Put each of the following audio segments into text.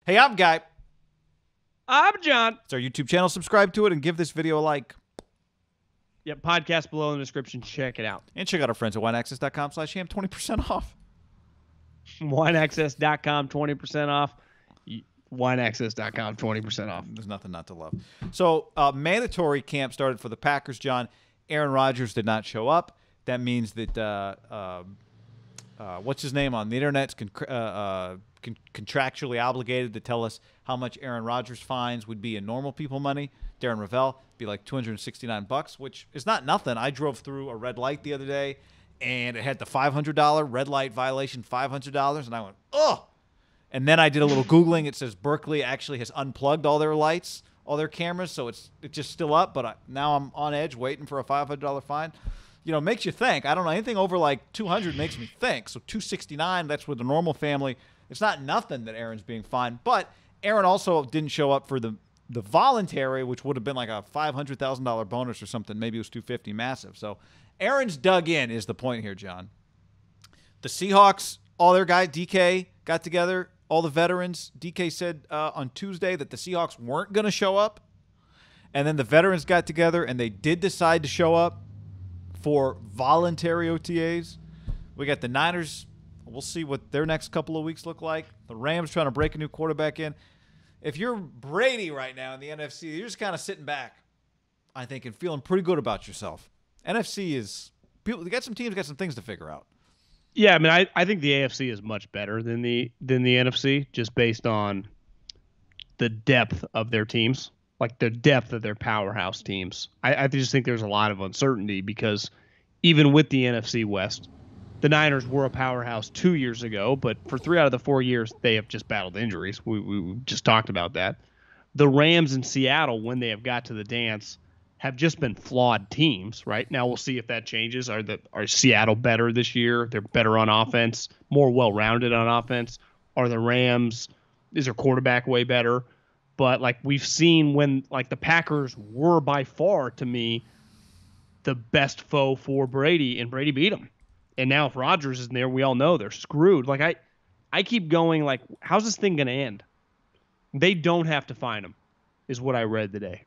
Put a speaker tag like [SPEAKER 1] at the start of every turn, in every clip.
[SPEAKER 1] Hey, I'm Guy.
[SPEAKER 2] I'm John.
[SPEAKER 1] It's our YouTube channel. Subscribe to it and give this video a like.
[SPEAKER 2] Yep, podcast below in the description. Check it out.
[SPEAKER 1] And check out our friends at wineaccess.com/ham, 20% off.
[SPEAKER 2] Wineaccess.com, 20% off. Wineaccess.com, 20% off.
[SPEAKER 1] There's nothing not to love. So, mandatory camp started for the Packers, John. Aaron Rodgers did not show up. That means that, what's his name on the internet's contractually obligated to tell us how much Aaron Rodgers fines would be in normal people money. Darren Ravel be like $269, which is not nothing. I drove through a red light the other day, and it had the $500 red light violation, $500, and I went, oh. And then I did a little Googling. It says Berkeley actually has unplugged all their lights, all their cameras, so it's just still up, but now I'm on edge waiting for a $500 fine. You know, makes you think. I don't know. Anything over like 200 makes me think. So 269, that's with a normal family. It's not nothing that Aaron's being fined. But Aaron also didn't show up for the voluntary, which would have been like a $500,000 bonus or something. Maybe it was $250, massive. So Aaron's dug in is the point here, John. The Seahawks, all their guys, DK, got together, all the veterans. DK said on Tuesday that the Seahawks weren't going to show up. And then the veterans got together, and they did decide to show up for voluntary OTAs. We got the Niners. We'll see what their next couple of weeks look like. The Rams trying to break a new quarterback in. If you're Brady right now in the NFC, you're just kind of sitting back, I think, and feeling pretty good about yourself. NFC is – people. They got some teams, got some things to figure out.
[SPEAKER 2] Yeah, I mean, I think the AFC is much better than the NFC, just based on the depth of their teams, like the depth of their powerhouse teams. I just think there's a lot of uncertainty because even with the NFC West, the Niners were a powerhouse 2 years ago, but for 3 out of the 4 years, they have just battled injuries. We just talked about that. The Rams in Seattle, when they have got to the dance, have just been flawed teams, right? Now we'll see if that changes. Are Seattle better this year? They're better on offense, more well-rounded on offense. Are the Rams, is their quarterback way better? But like we've seen when like the Packers were by far, to me, the best foe for Brady, and Brady beat them. And now if Rodgers isn't there, we all know they're screwed. Like I keep going like, how's this thing going to end? They don't have to find him, is what I read today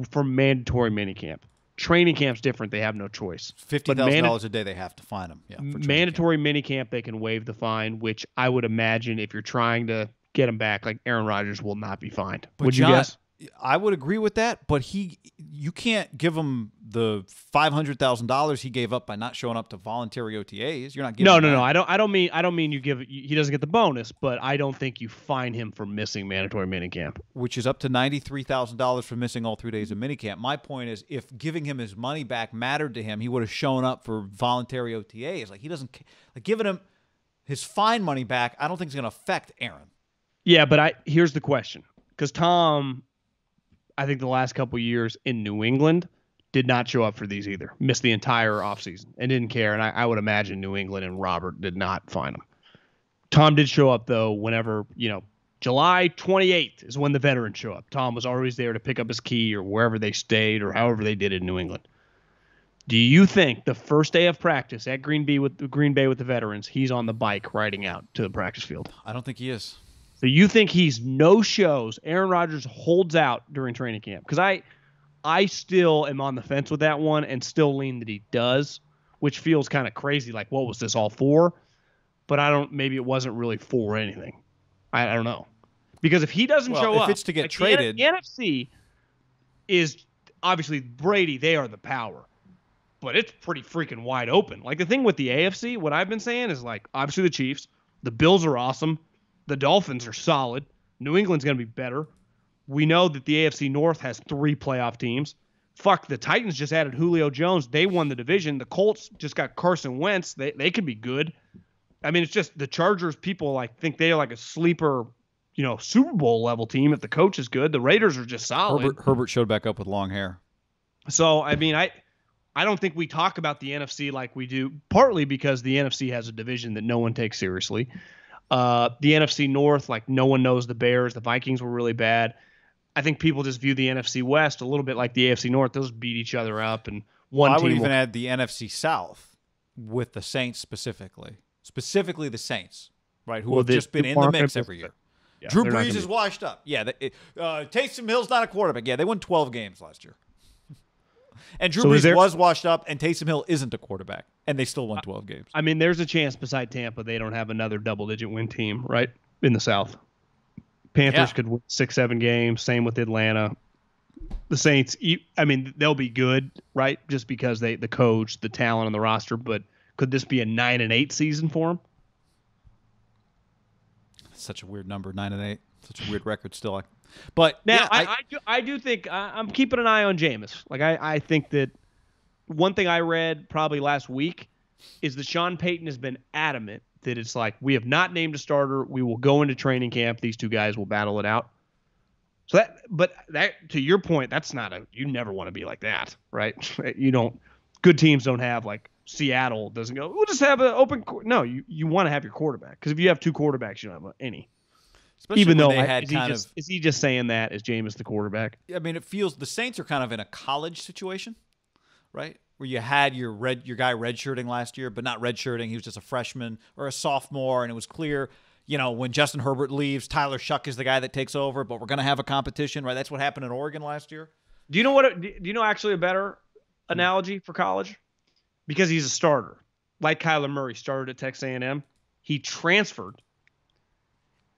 [SPEAKER 2] for mandatory minicamp. Training camp's different. They have no choice.
[SPEAKER 1] $50,000 a day they have to fine them. Yeah,
[SPEAKER 2] mandatory minicamp, they can waive the fine, which I would imagine if you're trying to get him back, like Aaron Rodgers will not be fined.
[SPEAKER 1] But
[SPEAKER 2] would you
[SPEAKER 1] John,
[SPEAKER 2] guess?
[SPEAKER 1] I would agree with that, but you can't give him the $500,000 he gave up by not showing up to voluntary OTAs. You're not giving
[SPEAKER 2] No. I don't mean you give. He doesn't get the bonus, but I don't think you fine him for missing mandatory minicamp,
[SPEAKER 1] which is up to $93,000 for missing all 3 days of minicamp. My point is, if giving him his money back mattered to him, he would have shown up for voluntary OTAs. Like he doesn't like giving him his fine money back. I don't think it's going to affect Aaron.
[SPEAKER 2] Yeah, but here's the question, because Tom, I think the last couple of years in New England did not show up for these either. Missed the entire offseason and didn't care. And I would imagine New England and Robert did not find him. Tom did show up, though, whenever, July 28th is when the veterans show up. Tom was always there to pick up his key or wherever they stayed or however they did it in New England. Do you think the first day of practice at Green Bay with the veterans, he's on the bike riding out to the practice field?
[SPEAKER 1] I don't think he is.
[SPEAKER 2] So you think he's no shows? Aaron Rodgers holds out during training camp? Because I still am on the fence with that one and still lean that he does, which feels kind of crazy. Like, what was this all for? But maybe it wasn't really for anything. I don't know. Because if he doesn't show up,
[SPEAKER 1] if it's to get traded,
[SPEAKER 2] the NFC is obviously Brady. They are the power, but it's pretty freaking wide open. Like the thing with the AFC, what I've been saying is like, obviously the Chiefs, the Bills are awesome. The Dolphins are solid. New England's going to be better. We know that the AFC North has 3 playoff teams. Fuck, the Titans just added Julio Jones. They won the division. The Colts just got Carson Wentz. They could be good. I mean, it's just the Chargers, people like think they're like a sleeper, Super Bowl level team if the coach is good. The Raiders are just solid.
[SPEAKER 1] Herbert showed back up with long hair.
[SPEAKER 2] So, I mean, I don't think we talk about the NFC like we do, partly because the NFC has a division that no one takes seriously. The NFC North, like no one knows the Bears. The Vikings were really bad. I think people just view the NFC West a little bit like the AFC North. Those beat each other up, and
[SPEAKER 1] I would even add the NFC South with the Saints specifically the Saints, right? Who have just been in the mix every year.
[SPEAKER 2] Yeah,
[SPEAKER 1] Drew
[SPEAKER 2] they're not
[SPEAKER 1] Brees
[SPEAKER 2] gonna
[SPEAKER 1] is washed up. Yeah, Taysom Hill's not a quarterback. Yeah, they won 12 games last year. And Drew Brees was washed up, and Taysom Hill isn't a quarterback, and they still won 12 games.
[SPEAKER 2] I mean, there's a chance beside Tampa they don't have another double-digit win team, right, in the South. Panthers could win 6-7 games. Same with Atlanta. The Saints, I mean, they'll be good, right, just because the coach, the talent on the roster. But could this be a 9-8 season for them?
[SPEAKER 1] Such a weird number, 9-8. Such a weird record still. But
[SPEAKER 2] now, yeah, I do think I'm keeping an eye on Jameis. Like I think that one thing I read probably last week is that Sean Payton has been adamant that it's like, we have not named a starter. We will go into training camp. These two guys will battle it out. So that to your point, that's not you never want to be like that, right? You don't. Good teams don't have like Seattle doesn't go. We'll just have an open. No, you want to have your quarterback, because if you have two quarterbacks, you don't have any.
[SPEAKER 1] Especially
[SPEAKER 2] even though
[SPEAKER 1] is
[SPEAKER 2] he just saying that as Jameis the quarterback?
[SPEAKER 1] I mean, it feels the Saints are kind of in a college situation, right? Where you had your guy redshirting last year, but not redshirting. He was just a freshman or a sophomore, and it was clear, when Justin Herbert leaves, Tyler Shuck is the guy that takes over, but we're going to have a competition, right? That's what happened in Oregon last year.
[SPEAKER 2] Do you know actually a better analogy for college? Because he's a starter. Like Kyler Murray started at Texas A&M. He transferred,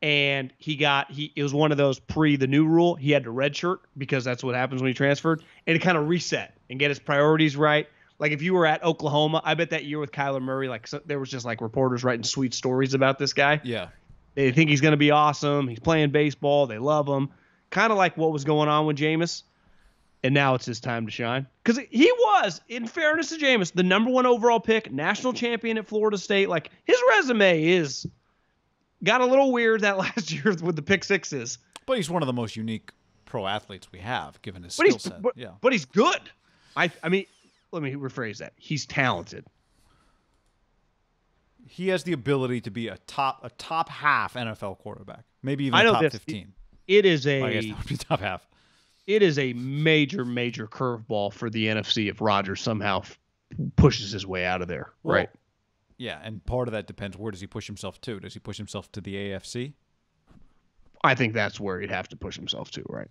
[SPEAKER 2] and it was one of those the new rule. He had to redshirt because that's what happens when he transferred, and it kind of reset and get his priorities right. Like if you were at Oklahoma, I bet that year with Kyler Murray, there was just like reporters writing sweet stories about this guy.
[SPEAKER 1] Yeah.
[SPEAKER 2] They think he's going to be awesome. He's playing baseball. They love him. Kind of like what was going on with Jameis. And now it's his time to shine. Because he was, in fairness to Jameis, the number 1 overall pick, national champion at Florida State. Like, his resume got a little weird that last year with the pick sixes.
[SPEAKER 1] But he's one of the most unique pro athletes we have, given his skill set.
[SPEAKER 2] But he's good. I mean, let me rephrase that. He's talented.
[SPEAKER 1] He has the ability to be a top half NFL quarterback, maybe even top 15.
[SPEAKER 2] It is
[SPEAKER 1] I guess that would be top half.
[SPEAKER 2] It is a major, major curveball for the NFC if Rodgers somehow pushes his way out of there, right?
[SPEAKER 1] Yeah, and part of that depends, where does he push himself to? Does he push himself to the AFC?
[SPEAKER 2] I think that's where he'd have to push himself to, right?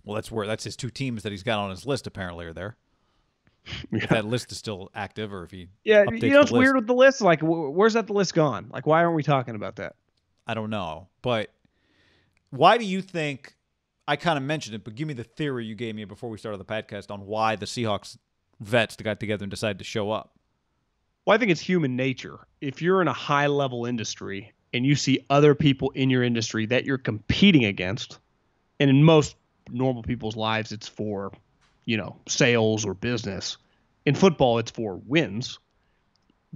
[SPEAKER 1] Well, that's his 2 teams that he's got on his list apparently are there.
[SPEAKER 2] Yeah.
[SPEAKER 1] If that list is still active, or if he
[SPEAKER 2] updates it's weird with the list. Like, where's the list gone? Like, why aren't we talking about that?
[SPEAKER 1] I don't know, but why do you think? I kind of mentioned it, but give me the theory you gave me before we started the podcast on why the Seahawks vets got together and decided to show up.
[SPEAKER 2] Well, I think it's human nature. If you're in a high-level industry and you see other people in your industry that you're competing against, and in most normal people's lives it's for, sales or business. In football, it's for wins.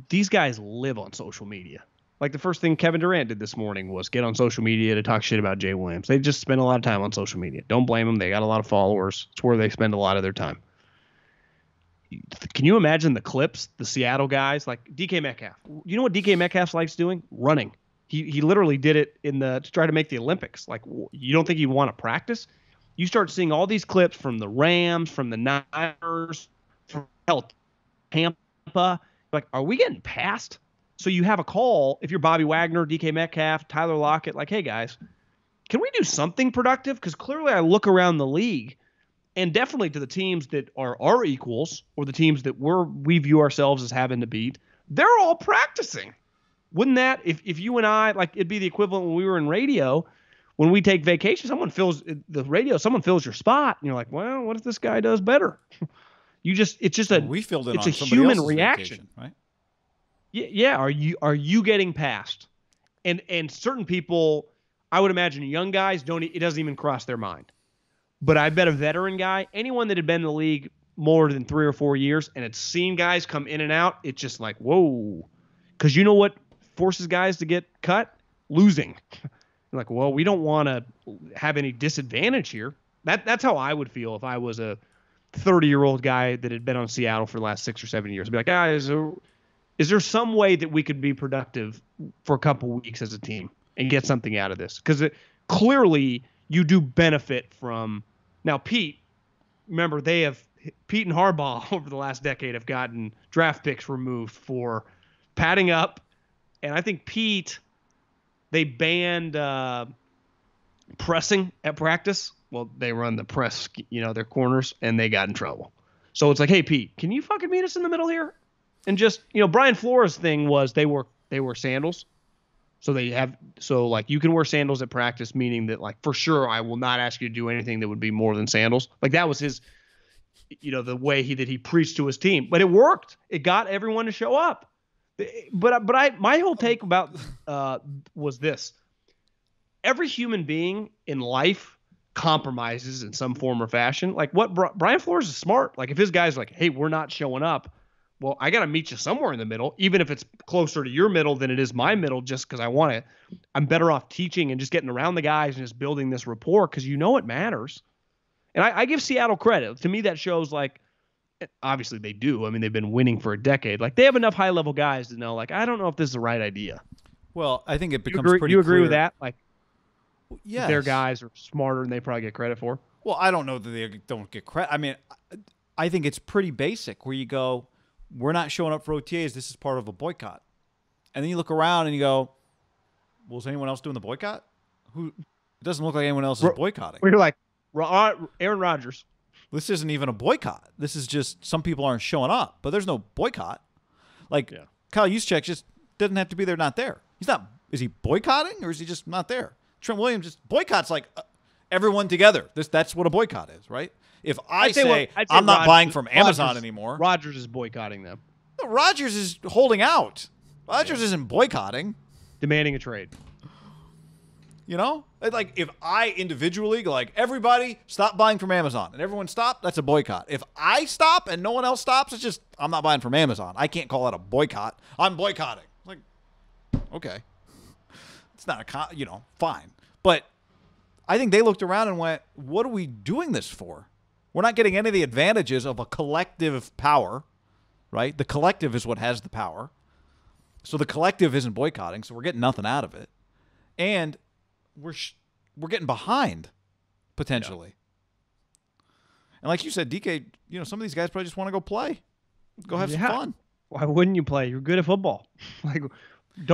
[SPEAKER 2] These guys live on social media. Like the first thing Kevin Durant did this morning was get on social media to talk shit about Jay Williams. They just spend a lot of time on social media. Don't blame them. They got a lot of followers. It's where they spend a lot of their time. Can you imagine the clips, the Seattle guys, like DK Metcalf? You know what DK Metcalf likes doing? Running. He literally did it to try to make the Olympics. Like, you don't think he'd want to practice? You start seeing all these clips from the Rams, from the Niners, from Tampa. Like, are we getting passed? So you have a call, if you're Bobby Wagner, DK Metcalf, Tyler Lockett, like, hey, guys, can we do something productive? Because clearly I look around the league, and definitely to the teams that are our equals, or the teams that we view ourselves as having to beat, they're all practicing. Wouldn't that, if you and I, like, it'd be the equivalent when we were in radio, when we take vacation, someone fills your spot, and you're like, well, what if this guy does better?
[SPEAKER 1] We filled in
[SPEAKER 2] it's
[SPEAKER 1] on
[SPEAKER 2] a
[SPEAKER 1] somebody
[SPEAKER 2] human
[SPEAKER 1] else's
[SPEAKER 2] reaction,
[SPEAKER 1] vacation, right?
[SPEAKER 2] Yeah. Are you getting passed? And certain people, I would imagine young guys it doesn't even cross their mind. But I bet a veteran guy, anyone that had been in the league more than 3 or 4 years and had seen guys come in and out, it's just like, whoa. Because you know what forces guys to get cut? Losing. Like, well, we don't want to have any disadvantage here. That's how I would feel if I was a 30-year-old guy that had been on Seattle for the last 6 or 7 years. I'd be like, is there some way that we could be productive for a couple weeks as a team and get something out of this? Because clearly you do benefit from – now, Pete and Harbaugh over the last decade have gotten draft picks removed for padding up. And I think Pete, they banned pressing at practice. Well, they run the press, their corners, and they got in trouble. So it's like, hey, Pete, can you fucking meet us in the middle here? And just, Brian Flores' thing was they were sandals. So you can wear sandals at practice, meaning that like for sure I will not ask you to do anything that would be more than sandals. Like that was his, the way he preached to his team. But it worked. It got everyone to show up. But my whole take about was this: every human being in life compromises in some form or fashion. Like what Brian Flores is smart. Like if his guy's like, hey, we're not showing up. Well, I got to meet you somewhere in the middle, even if it's closer to your middle than it is my middle, just because I want it. I'm better off teaching and just getting around the guys and just building this rapport because it matters. And I give Seattle credit. To me, that shows like, obviously they do. I mean, they've been winning for a decade. Like they have enough high-level guys to know, like, I don't know if this is the right idea.
[SPEAKER 1] Well, I think it becomes pretty clear.
[SPEAKER 2] You agree with that? Like,
[SPEAKER 1] yes.
[SPEAKER 2] Their guys are smarter than they probably get credit for?
[SPEAKER 1] Well, I don't know that they don't get credit. I mean, I think it's pretty basic where you go, we're not showing up for OTAs. This is part of a boycott. And then you look around and you go, well, is anyone else doing the boycott? It doesn't look like anyone else is boycotting.
[SPEAKER 2] We're like, Aaron Rodgers.
[SPEAKER 1] This isn't even a boycott. This is just some people aren't showing up, but there's no boycott. Like Kyle Juszczyk just doesn't have to be there, not there. He's not. Is he boycotting or is he just not there? Trent Williams just boycotts like everyone together. That's what a boycott is, right? If I'd say I'm not buying from Amazon anymore.
[SPEAKER 2] Rodgers is boycotting them.
[SPEAKER 1] No, Rodgers is holding out. Rodgers isn't boycotting.
[SPEAKER 2] Demanding a trade.
[SPEAKER 1] Like if I individually go like, everybody stop buying from Amazon and everyone stop, that's a boycott. If I stop and no one else stops, it's just I'm not buying from Amazon. I can't call that a boycott. I'm boycotting. Like, okay. It's not fine. But I think they looked around and went, what are we doing this for? We're not getting any of the advantages of a collective power, right? The collective is what has the power. So the collective isn't boycotting, so we're getting nothing out of it. And we're getting behind, potentially. Yeah. And like you said, DK, some of these guys probably just want to go play. Go have some fun.
[SPEAKER 2] Why wouldn't you play? You're good at football.
[SPEAKER 1] And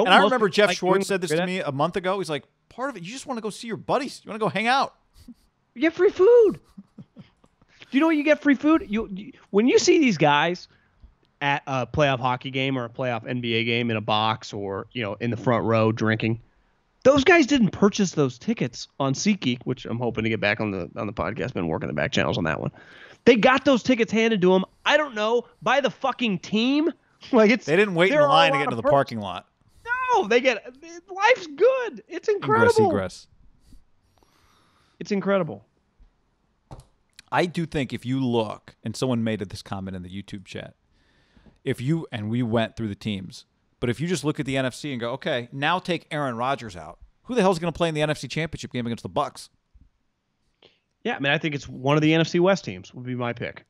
[SPEAKER 1] I remember Jeff Schwartz said this to me a month ago. He's like, part of it, you just want to go see your buddies. You want to go hang out.
[SPEAKER 2] You get free food. Do you know what you get free food? When you see these guys at a playoff hockey game or a playoff NBA game in a box or, in the front row drinking, those guys didn't purchase those tickets on SeatGeek, which I'm hoping to get back on the podcast. Been working the back channels on that one. They got those tickets handed to them. I don't know, by the fucking team. Like they
[SPEAKER 1] didn't wait in the line to get into the parking lot.
[SPEAKER 2] No, life's good. It's incredible.
[SPEAKER 1] Egress.
[SPEAKER 2] It's incredible.
[SPEAKER 1] I do think if you look, and someone made this comment in the YouTube chat, and we went through the teams, but if you just look at the NFC and go, okay, now take Aaron Rodgers out, who the hell is going to play in the NFC Championship game against the Bucs?
[SPEAKER 2] Yeah, I mean, I think it's one of the NFC West teams would be my pick.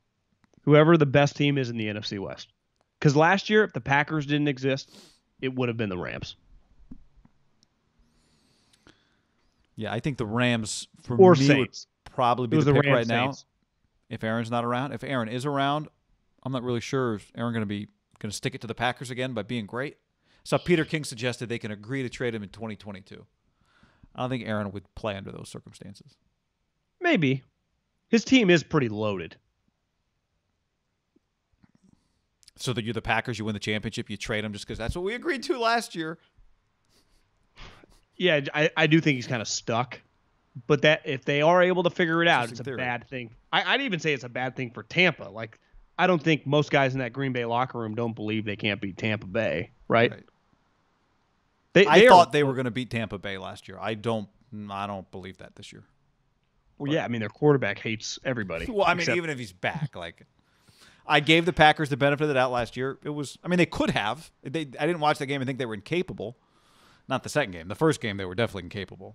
[SPEAKER 2] Whoever the best team is in the NFC West. Because last year, if the Packers didn't exist, it would have been the Rams.
[SPEAKER 1] Yeah, I think the Rams
[SPEAKER 2] or Saints
[SPEAKER 1] would probably be the pick right now.
[SPEAKER 2] Saints.
[SPEAKER 1] If Aaron's not around, if Aaron is around, I'm not really sure if Aaron going to stick it to the Packers again by being great. So Peter King suggested they can agree to trade him in 2022. I don't think Aaron would play under those circumstances.
[SPEAKER 2] Maybe. His team is pretty loaded.
[SPEAKER 1] So that you're the Packers, you win the championship, you trade him just because that's what we agreed to last year.
[SPEAKER 2] Yeah, I do think he's kind of stuck. But that if they are able to figure it out, it's a bad thing. I'd even say it's a bad thing for Tampa. Like, I don't think most guys in that Green Bay locker room don't believe they can't beat Tampa Bay, right?
[SPEAKER 1] I thought they were going to beat Tampa Bay last year. I don't believe that this year.
[SPEAKER 2] Well, yeah, I mean, their quarterback hates everybody.
[SPEAKER 1] Well, I mean, even if he's back, like, I gave the Packers the benefit of the doubt last year. They could have. I didn't watch that game and think they were incapable. Not the second game. The first game, they were definitely incapable.